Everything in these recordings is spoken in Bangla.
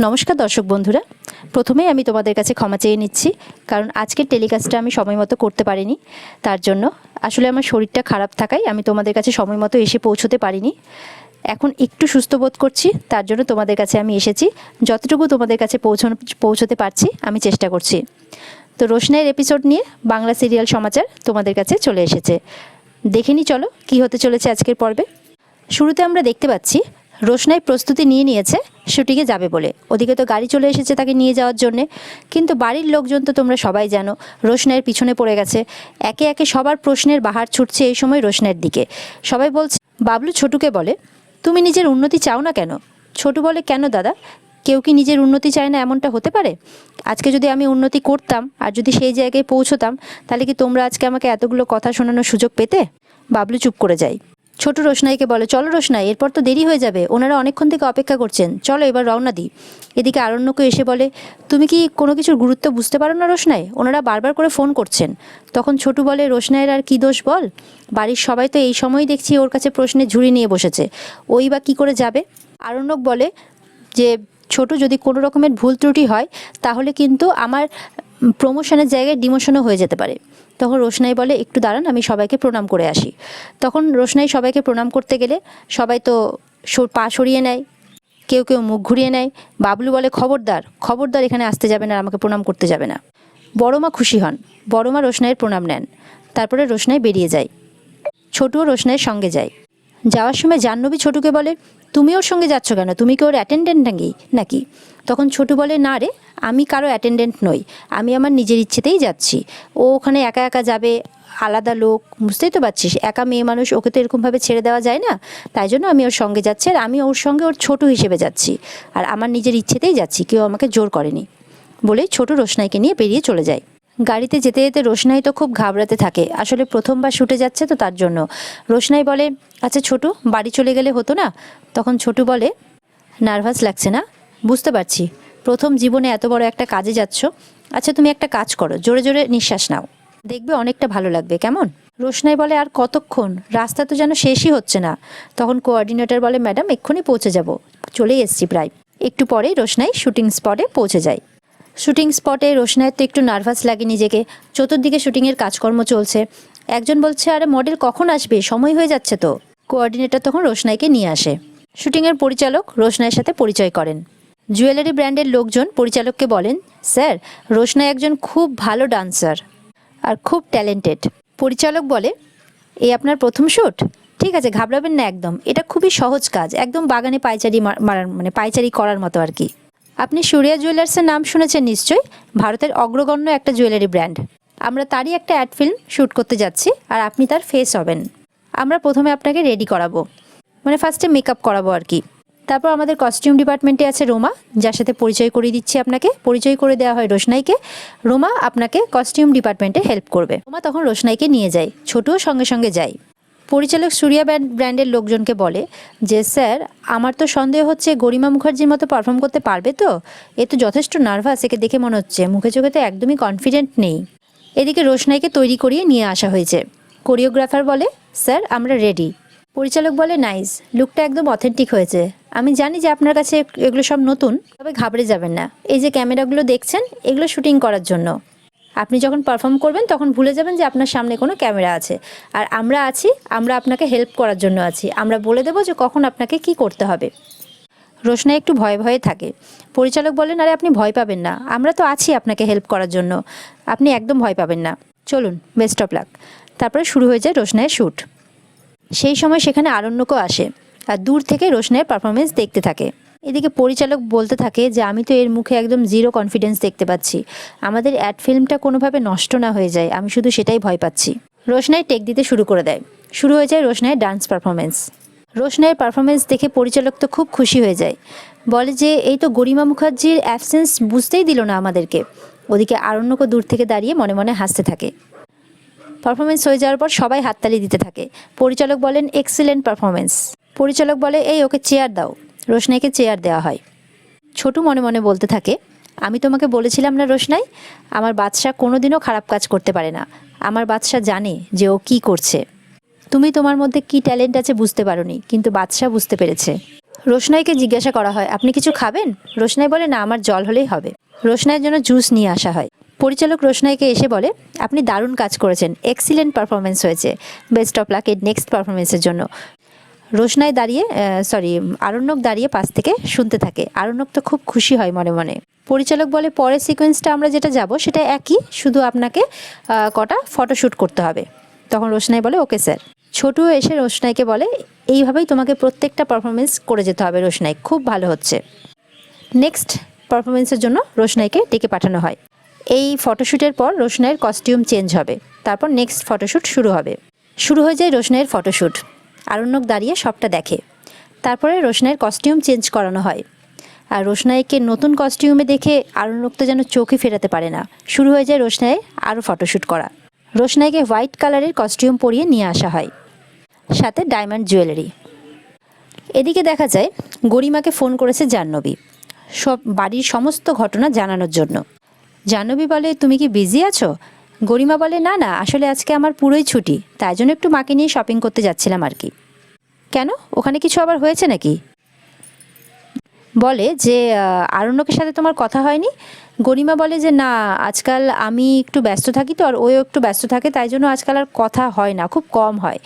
নমস্কার দর্শক বন্ধুরা, প্রথমেই আমি তোমাদের কাছে ক্ষমা চেয়ে নিচ্ছি, কারণ আজকের টেলিকাস্টটা আমি সময় মতো করতে পারিনি। তার জন্য আসলে আমার শরীরটা খারাপ থাকায় আমি তোমাদের কাছে সময় মতো এসে পৌঁছতে পারিনি। এখন একটু সুস্থ বোধ করছি, তার জন্য তোমাদের কাছে আমি এসেছি। যতটুকু তোমাদের কাছে পৌঁছতে পারছি আমি চেষ্টা করছি। তো রোশনাইয়ের এপিসোড নিয়ে বাংলা সিরিয়াল সমাচার তোমাদের কাছে চলে এসেছে। দেখে নি চলো কী হতে চলেছে আজকের পর্বে। শুরুতে আমরা দেখতে পাচ্ছি রোশনাই প্রস্তুতি নিয়ে নিয়েছে শুটিংয়ে যাবে বলে। ওদিকে তো গাড়ি চলে এসেছে তাকে নিয়ে যাওয়ার জন্যে, কিন্তু বাড়ির লোকজন তো তোমরা সবাই জানো রোশনাইয়ের পিছনে পড়ে গেছে। একে একে সবার প্রশ্নের বাহার ছুটছে এই সময় রোশনাইয়ের দিকে। সবাই বলছে, বাবলু ছোটুকে বলে, তুমি নিজের উন্নতি চাও না কেন? ছোটু বলে, কেন দাদা, কেউ কি নিজের উন্নতি চায় না এমনটা হতে পারে? আজকে যদি আমি উন্নতি করতাম আর যদি সেই জায়গায় পৌঁছতাম, তাহলে কি তোমরা আজকে আমাকে এতগুলো কথা শোনানোর সুযোগ পেতে? বাবলু চুপ করে যায়। ছোট রোশনাইকে বলে, চলো রোশনাই, এরপর তো দেরি হয়ে যাবে, ওনারা অনেকক্ষণ থেকে অপেক্ষা করছেন, চলো এবার রওনা দিই। এদিকে আরণ্যকে এসে বলে, তুমি কি কোনো কিছুর গুরুত্ব বুঝতে পারো না রোশনাই? ওনারা বারবার করে ফোন করছেন। তখন ছোটু বলে, রোশনাইয়ের আর কি দোষ বল, বাড়ির সবাই তো এই সময়ই দেখছি ওর কাছে প্রশ্নের ঝুড়ি নিয়ে বসেছে, ওই বা কী করে যাবে? আরণ্যক বলে যে, ছোট, যদি কোনো রকমের ভুল ত্রুটি হয় তাহলে কিন্তু আমার প্রমোশনের জায়গায় ডিমোশনও হয়ে যেতে পারে। তখন রোশনাই বলে, একটু দাঁড়ান, আমি সবাইকে প্রণাম করে আসি। তখন রোশনাই সবাইকে প্রণাম করতে গেলে সবাই তো পা সরিয়ে নেয়, কেউ কেউ মুখ ঘুরিয়ে নেয়। বাবলু বলে, খবরদার খবরদার, এখানে আসতে যাবে না, আমাকে প্রণাম করতে যাবে না। বড়মা খুশি হন, বড়মা রোশনাইয়ের প্রণাম নেন। তারপরে রোশনাই বেরিয়ে যায়, ছোটুও রোশনাইয়ের সঙ্গে যায়। যাওয়ার সময় জাহ্নবী ছোটুকে বলে, তুমি ওর সঙ্গে যাচ্ছ কেন, তুমি কি ওর অ্যাটেন্ডেন্ট নাকি? তখন ছোটু বলে, না রে, আমি কারো অ্যাটেন্ডেন্ট নই, আমি আমার নিজের ইচ্ছেতেই যাচ্ছি। ও ওখানে একা একা যাবে, আলাদা লোক, বুঝতেই তো পারছিস, একা মেয়ে মানুষ, ওকে তো এরকমভাবে ছেড়ে দেওয়া যায় না, তাই জন্য আমি ওর সঙ্গে যাচ্ছি, আর আমি ওর সঙ্গে ওর ছোটু হিসেবে যাচ্ছি, আর আমার নিজের ইচ্ছেতেই যাচ্ছি, কেউ আমাকে জোর করেনি। বলেই ছোট রোশনাইকে নিয়ে বেরিয়ে চলে যায়। গাড়িতে যেতে যেতে রোশনাই তো খুব ঘাবড়াতে থাকে, আসলে প্রথমবার শুটে যাচ্ছে তো তার জন্য। রোশনাই বলে, আচ্ছা ছোটু, বাড়ি চলে গেলে হতো না? তখন ছোটু বলে, নার্ভাস লাগছে না? বুঝতে পারছি, প্রথম জীবনে এত বড় একটা কাজে যাচ্ছ। আচ্ছা তুমি একটা কাজ করো, জোরে জোরে নিঃশ্বাস নাও, দেখবে অনেকটা ভালো লাগবে, কেমন? রোশনাই বলে, আর কতক্ষণ, রাস্তা তো যেন শেষই হচ্ছে না। তখন কোঅর্ডিনেটর বলে, ম্যাডাম এক্ষুনি পৌঁছে যাব, চলেই এসছি প্রায়। একটু পরেই রোশনাই শুটিং স্পটে পৌঁছে যায়। শুটিং স্পটে রোশনাইয়ের তো একটু নার্ভাস লাগে নিজেকে, চতুর্দিকে শুটিংয়ের কাজকর্ম চলছে। একজন বলছে, আরে মডেল কখন আসবে, সময় হয়ে যাচ্ছে তো। কোঅর্ডিনেটর তখন রোশনাইকে নিয়ে আসে। শুটিংয়ের পরিচালক রোশনাইয়ের সাথে পরিচয় করেন। জুয়েলারি ব্র্যান্ডের লোকজন পরিচালককে বলেন, স্যার, রোশনাই একজন খুব ভালো ডান্সার আর খুব ট্যালেন্টেড। পরিচালক বলে, এই আপনার প্রথম শ্যুট? ঠিক আছে, ঘাবড়াবেন না একদম, এটা খুবই সহজ কাজ, একদম বাগানে পায়চারি মারার, পায়চারি করার মতো আর কি। আপনি সূর্যা জুয়েলার্সের নাম শুনেছেন নিশ্চয়ই, ভারতের অগ্রগণ্য একটা জুয়েলারি ব্র্যান্ড। আমরা তারই একটা অ্যাড ফিল্ম শ্যুট করতে যাচ্ছি, আর আপনি তার ফেস হবেন। আমরা প্রথমে আপনাকে রেডি করাবো, ফার্স্টে মেকআপ করাবো আর কি। তারপর আমাদের কস্টিউম ডিপার্টমেন্টে আছে রোমা, যার সাথে পরিচয় করিয়ে দিচ্ছি আপনাকে। পরিচয় করে দেওয়া হয় রোশনাইকে। রোমা আপনাকে কস্টিউম ডিপার্টমেন্টে হেল্প করবে। রোমা তখন রোশনাইকে নিয়ে যায়, ছোটুও সঙ্গে সঙ্গে যায়। পরিচালক সূর্যা ব্র্যান্ডের লোকজনকে বলে যে, স্যার, আমার তো সন্দেহ হচ্ছে গরিমা মুখার্জির মতো পারফর্ম করতে পারবে তো? এ তো যথেষ্ট নার্ভাস, একে দেখে মনে হচ্ছে, মুখে চোখে তো একদমই কনফিডেন্ট নেই। এদিকে রোশনাইকে তৈরি করিয়ে নিয়ে আসা হয়েছে। কোরিওগ্রাফার বলে, স্যার আমরা রেডি। পরিচালক বলে, নাইস, লুকটা একদম অথেন্টিক হয়েছে। আমি জানি যে আপনার কাছে এগুলো সব নতুন, তবে ঘাবড়ে যাবেন না, এই যে ক্যামেরাগুলো দেখছেন, এগুলো শুটিং করার জন্য। আপনি যখন পারফর্ম করবেন তখন ভুলে যাবেন যে আপনার সামনে কোনো ক্যামেরা আছে, আর আমরা আছি, আমরা আপনাকে হেল্প করার জন্য আছি, আমরা বলে দেবো যে কখন আপনাকে কি করতে হবে। রোশনাই একটু ভয়ে ভয়ে থাকে। পরিচালক বলেন, আরে আপনি ভয় পাবেন না, আমরা তো আছি আপনাকে হেল্প করার জন্য, আপনি একদম ভয় পাবেন না, চলুন, বেস্ট অফ লাক। তারপরে শুরু হয়ে যায় রোশনাইয়ের শ্যুট। সেই সময় সেখানে আরণ্যকও আসে, আর দূর থেকে রোশনাইয়ের পারফরমেন্স দেখতে থাকে। এদিকে পরিচালক বলতে থাকে যে, আমি তো এর মুখে একদম জিরো কনফিডেন্স দেখতে পাচ্ছি, আমাদের অ্যাড ফিল্মটা কোনোভাবে নষ্ট না হয়ে যায়, আমি শুধু সেটাই ভয় পাচ্ছি। রোশনাই টেক দিতে শুরু করে দেয়। শুরু হয়ে যায় রোশনাইয়ের ডান্স পারফরমেন্স। রোশনাইয়ের পারফরমেন্স দেখে পরিচালক তো খুব খুশি হয়ে যায়, বলে যে, এই তো গরিমা মুখার্জির অ্যাবসেন্স বুঝতেই দিল না আমাদেরকে। ওদিকে আরণ্যকও দূর থেকে দাঁড়িয়ে মনে মনে হাসতে থাকে। পারফরমেন্স হয়ে যাওয়ার পর সবাই হাততালি দিতে থাকে। পরিচালক বলেন, এক্সিলেন্ট পারফরমেন্স। পরিচালক বলে, এই ওকে চেয়ার দাও। রোশনাইকে চেয়ার দেওয়া হয়। ছোটু মনে মনে বলতে থাকে, আমি তোমাকে বলেছিলাম না রোশনাই, আমার বাদশা কোনোদিনও খারাপ কাজ করতে পারে না, আমার বাদশা জানে যে ও কী করছে। তুমি তোমার মধ্যে কী ট্যালেন্ট আছে বুঝতে পারোনি, কিন্তু বাদশা বুঝতে পেরেছে। রোশনাইকে জিজ্ঞাসা করা হয়, আপনি কিছু খাবেন? রোশনাই বলে, না, আমার জল হলেই হবে। রোশনাইয়ের জন্য জুস নিয়ে আসা হয়। পরিচালক রোশনাইকে এসে বলে, আপনি দারুণ কাজ করেছেন, এক্সিলেন্ট পারফরমেন্স হয়েছে, বেস্ট অফ লাক এর নেক্সট পারফরমেন্সের জন্য। রোশনাই দাঁড়িয়ে আরণ্যক দাঁড়িয়ে পাশ থেকে শুনতে থাকে। আরণ্যক তো খুব খুশি হয় মনে মনে। পরিচালক বলে, পরের সিকোয়েন্সটা আমরা যেটা যাব সেটা একই, শুধু আপনাকে কটা ফটোশ্যুট করতে হবে। তখন রোশনাই বলে, ওকে স্যার। ছোটু এসে রোশনাইকে বলে, এইভাবেই তোমাকে প্রত্যেকটা পারফরমেন্স করে যেতে হবে রোশনাই, খুব ভালো হচ্ছে। নেক্সট পারফরমেন্সের জন্য রোশনাইকে ডেকে পাঠানো হয়। এই ফটোশ্যুটের পর রোশনাইয়ের কস্টিউম চেঞ্জ হবে, তারপর নেক্সট ফটোশ্যুট শুরু হবে। শুরু হয়ে যায় রোশনাইয়ের ফটোশ্যুট। আরণ্যক দাঁড়িয়ে সবটা দেখে। তারপরে রোশনাইয়ের কস্টিউম চেঞ্জ করানো হয়। আর রোশনাইকে নতুন কস্টিউমে দেখে আরণ্যক তো যেন চোখই ফেরাতে পারে না। শুরু হয়ে যায় রোশনাইয়ের আরও ফটোশ্যুট করা। রোশনাইকে হোয়াইট কালারের কস্টিউম পরিয়ে নিয়ে আসা হয়, সাথে ডায়মন্ড জুয়েলারি। এদিকে দেখা যায় গরিমাকে ফোন করেছে জাহ্নবী, সব বাড়ির সমস্ত ঘটনা জানানোর জন্য। জাহ্নবী বলে, তুমি কি বিজি আছো? গরিমা বলে, না না, আসলে আজকে আমার পুরোই ছুটি, তাই জন্য একটু মাকে নিয়ে শপিং করতে যাচ্ছিলাম আর কি। কেন, ওখানে কিছু আবার হয়েছে নাকি? বলে যে আরণ্যকের সাথে তোমার কথা হয়নি? গরিমা বলে যে না, আজকাল আমি একটু ব্যস্ত থাকি তো, আর ওও একটু ব্যস্ত থাকে, তাই জন্য আজকাল আর কথা হয় না, খুব কম হয়।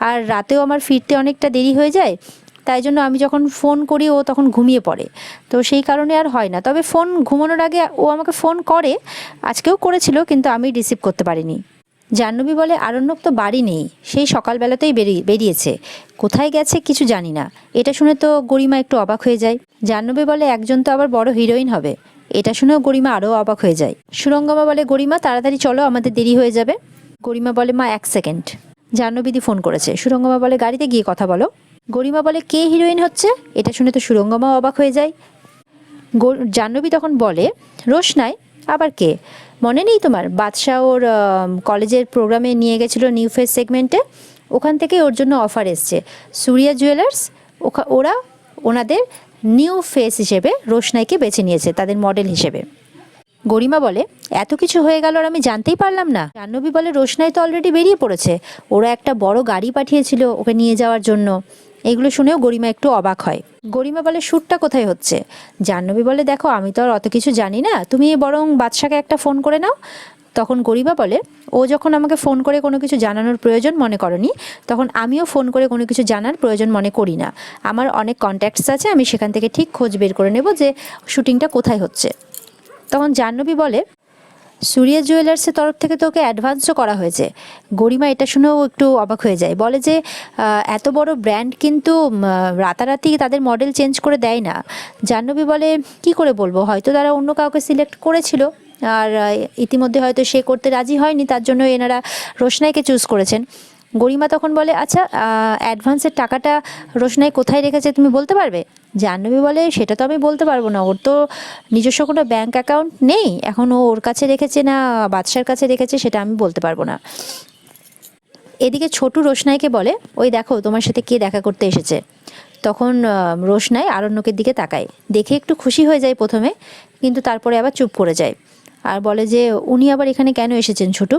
আর রাতেও আমার ফিরতে অনেকটা দেরি হয়ে যায়, তাই জন্য আমি যখন ফোন করি ও তখন ঘুমিয়ে পড়ে, তো সেই কারণে আর হয় না। তবে ফোন ঘুমানোর আগে ও আমাকে ফোন করে, আজকেও করেছিল, কিন্তু আমি রিসিভ করতে পারিনি। জাহ্নবী বলে, আরণ্যক তো বাড়ি নেই, সেই সকালবেলাতেই বেরিয়েছে, কোথায় গেছে কিছু জানি না। এটা শুনে তো গরিমা একটু অবাক হয়ে যায়। জাহ্নবী বলে, একজন তো আবার বড় হিরোইন হবে। এটা শুনেও গরিমা আরও অবাক হয়ে যায়। সুরঙ্গমা বলে, গরিমা তাড়াতাড়ি চলো, আমাদের দেরি হয়ে যাবে। গরিমা বলে, মা 1 সেকেন্ড, জাহ্নবীদি ফোন করেছে। সুরঙ্গমা বলে, গাড়িতে গিয়ে কথা বলো। গরিমা বলে, কে হিরোইন হচ্ছে? এটা শুনে তো সুরঙ্গমাও অবাক হয়ে যায়। জাহ্নবী তখন বলে, রোশনাই। আবার কে? মনে নেই তোমার, বাদশাহ ওর কলেজের প্রোগ্রামে নিয়ে গেছিলো নিউ ফেস সেগমেন্টে, ওখান থেকে ওর জন্য অফার এসছে। সুরিয়া জুয়েলার্স ওরা ওনাদের নিউ ফেস হিসেবে রোশনাইকে বেছে নিয়েছে তাদের মডেল হিসেবে। গরিমা বলে, এত কিছু হয়ে গেল আর আমি জানতেই পারলাম না। জাহ্নবী বলে, রোশনাই তো অলরেডি বেরিয়ে পড়েছে, ওরা একটা বড় গাড়ি পাঠিয়েছিল ওকে নিয়ে যাওয়ার জন্য। এগুলো শুনেও গরিমা একটু অবাক হয়। গরিমা বলে, শ্যুটটা কোথায় হচ্ছে? জাহ্নবী বলে, দেখো আমি তো আর অত কিছু জানি না, তুমি বরং বাদশাকে একটা ফোন করে নাও। তখন গরিমা বলে, ও যখন আমাকে ফোন করে কোনো কিছু জানানোর প্রয়োজন মনে করনি, তখন আমিও ফোন করে কোনো কিছু জানার প্রয়োজন মনে করি না। আমার অনেক কন্ট্যাক্টস আছে, আমি সেখান থেকে ঠিক খোঁজ বের করে নেব যে শ্যুটিংটা কোথায় হচ্ছে। তখন জাহ্নবী বলে, সুরিয়া জুয়েলার্সের তরফ থেকে তো ওকে অ্যাডভান্সও করা হয়েছে। গরিমা এটা শুনেও একটু অবাক হয়ে যায়, বলে যে এত বড় ব্র্যান্ড কিন্তু রাতারাতি তাদের মডেল চেঞ্জ করে দেয় না। জাহ্নবী বলে, কি করে বলবো, হয়তো তারা অন্য কাউকে সিলেক্ট করেছিল, আর ইতিমধ্যে হয়তো সে করতে রাজি হয়নি, তার জন্য এনারা রোশনাইকে চুজ করেছেন। গরিমা তখন বলে, আচ্ছা, অ্যাডভান্সের টাকাটা রোশনাই কোথায় রেখেছে তুমি বলতে পারবে? জাহ্নবী বলে, সেটা তো আমি বলতে পারবো না, ওর তো নিজস্ব কোনো ব্যাংক অ্যাকাউন্ট নেই, এখন ও ওর কাছে রেখেছে না বাদশার কাছে রেখেছে সেটা আমি বলতে পারবো না। এদিকে ছোটু রোশনাইকে বলে, ওই দেখো তোমার সাথে কে দেখা করতে এসেছে। তখন রোশনাই আরণ্যকের দিকে তাকায়, দেখে একটু খুশি হয়ে যায় প্রথমে, কিন্তু তারপরে আবার চুপ করে যায় আর বলে যে, উনি আবার এখানে কেন এসেছেন ছোটু?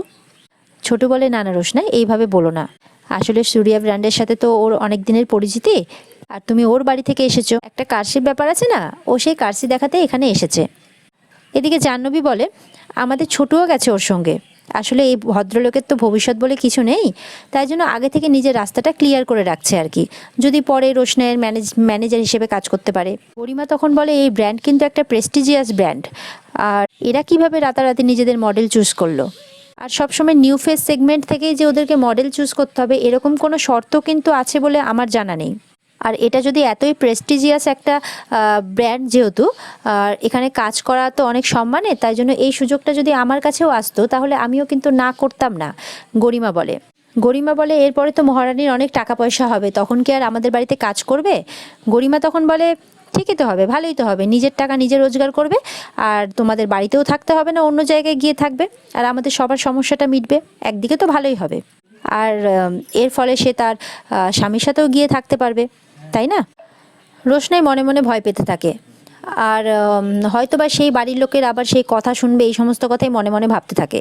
ছোটু বলে, না না রোশনাই, এইভাবে বলো না, আসলে সুরিয়া ব্র্যান্ডের সাথে তো ওর অনেক দিনের পরিচিতি, আর তুমি ওর বাড়ি থেকে এসেছো, একটা কার্সির ব্যাপার আছে না, ও সেই কার্সি দেখাতে এখানে এসেছে। এদিকে জাহ্নবী বলে, আমাদের ছোটুও গেছে ওর সঙ্গে, আসলে এই ভদ্রলোকের তো ভবিষ্যৎ বলে কিছু নেই, তাই জন্য আগে থেকে নিজের রাস্তাটা ক্লিয়ার করে রাখছে আর কি, যদি পরে রোশনাইয়ের ম্যানেজার হিসেবে কাজ করতে পারে। গরিমা তখন বলে, এই ব্র্যান্ড কিন্তু একটা প্রেস্টিজিয়াস ব্র্যান্ড, আর এরা কিভাবে রাতারাতি নিজেদের মডেল চুজ করলো? আর সবসময় নিউ ফেস সেগমেন্ট থেকেই যে ওদেরকে মডেল চুজ করতে হবে এরকম কোনো শর্ত কিন্তু আছে বলে আমার জানা নেই। আর এটা যদি এতই প্রেস্টিজিয়াস একটা ব্র্যান্ড, যেহেতু আর এখানে কাজ করা তো অনেক সম্মানের, তাই জন্য এই সুযোগটা যদি আমার কাছেও আসতো তাহলে আমিও কিন্তু না করতাম না। গরিমা বলে, এরপরে তো মহারানীর অনেক টাকা পয়সা হবে, তখন কি আর আমাদের বাড়িতে কাজ করবে? গরিমা তখন বলে, ঠিকই তো হবে, ভালোই তো হবে, নিজের টাকা নিজে রোজগার করবে, আর তোমাদের বাড়িতেও থাকতে হবে না, অন্য জায়গায় গিয়ে থাকবে, আর আমাদের সবার সমস্যাটা মিটবে, একদিকে তো ভালোই হবে। আর এর ফলে সে তার স্বামীর সাথেও গিয়ে থাকতে পারবে, তাই না? রোশনাই মনে মনে ভয় পেতে থাকে, আর হয়তো বা সেই বাড়ির লোকের আবার সেই কথা শুনবে, এই সমস্ত কথাই মনে মনে ভাবতে থাকে।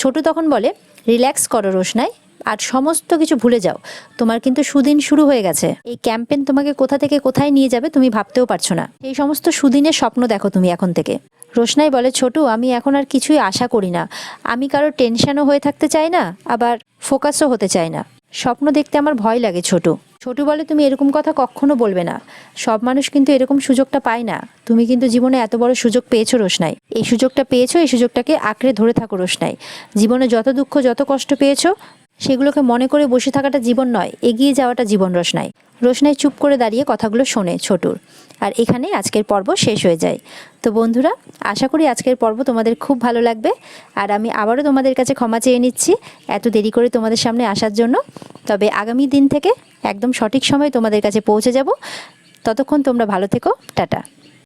ছোটু তখন বলে, রিল্যাক্স করো রোশনাই, আর সমস্ত কিছু ভুলে যাও। তোমার কিন্তু সুদিন শুরু হয়ে গেছে। এই ক্যাম্পেন তোমাকে কোথা থেকে কোথায় নিয়ে যাবে তুমি ভাবতেও পারছো না। এই সমস্ত সুদিনের স্বপ্ন দেখো তুমি এখন থেকে। রোশনাই বলে, ছোটু আমি এখন আর কিছুই আশা করি না। আমি কারো টেনশনও হয়ে থাকতে চাই না, আবার ফোকাসও হতে চাই না। স্বপ্ন দেখতে আমার ভয় লাগে ছোটু। ছোটু বলে, তুমি এরকম কথা কখনো বলবে না। সব মানুষ কিন্তু এরকম সুযোগটা পায় না। তুমি কিন্তু জীবনে এত বড় সুযোগ পেয়েছো রোশনাই। এই সুযোগটা পেয়েছো, এই সুযোগটাকে আঁকড়ে ধরে থাকো রোশনাই। জীবনে যত দুঃখ যত কষ্ট পেয়েছো সেগুলোকে মনে করে বসে থাকাটা জীবন নয়, এগিয়ে যাওয়াটা জীবন রোশনাই। রোশনাই চুপ করে দাঁড়িয়ে কথাগুলো শোনে ছোটুর। আর এখানেই আজকের পর্ব শেষ হয়ে যায়। তো বন্ধুরা, আশা করি আজকের পর্ব তোমাদের খুব ভালো লাগবে। আর আমি আবারও তোমাদের কাছে ক্ষমা চেয়ে নিচ্ছি এত দেরি করে তোমাদের সামনে আসার জন্য। তবে আগামী দিন থেকে একদম সঠিক সময়ে তোমাদের কাছে পৌঁছে যাব। ততক্ষণ তোমরা ভালো থেকো। টাটা।